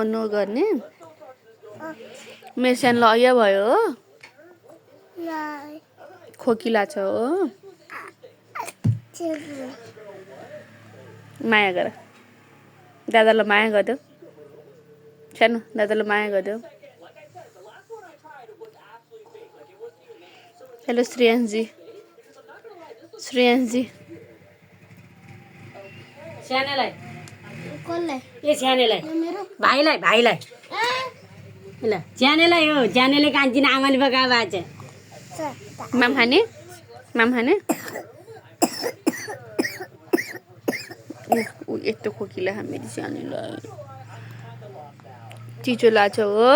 no गर्ने मेरो सानो लय भयो हो खोकिला छ हो माया गर दादालाई माया गरिदेऊ सानो दादालाई माया गरिदेऊ हेलो श्रेयांशजी सानेलाई ए सानेलाई भाइलाई ल सानेलाई हो सानेले कान्छी आमाले पकाएको आज माम खाने यस्तो खोकिला मेरो सानोलाई चिचो लाग्छ हो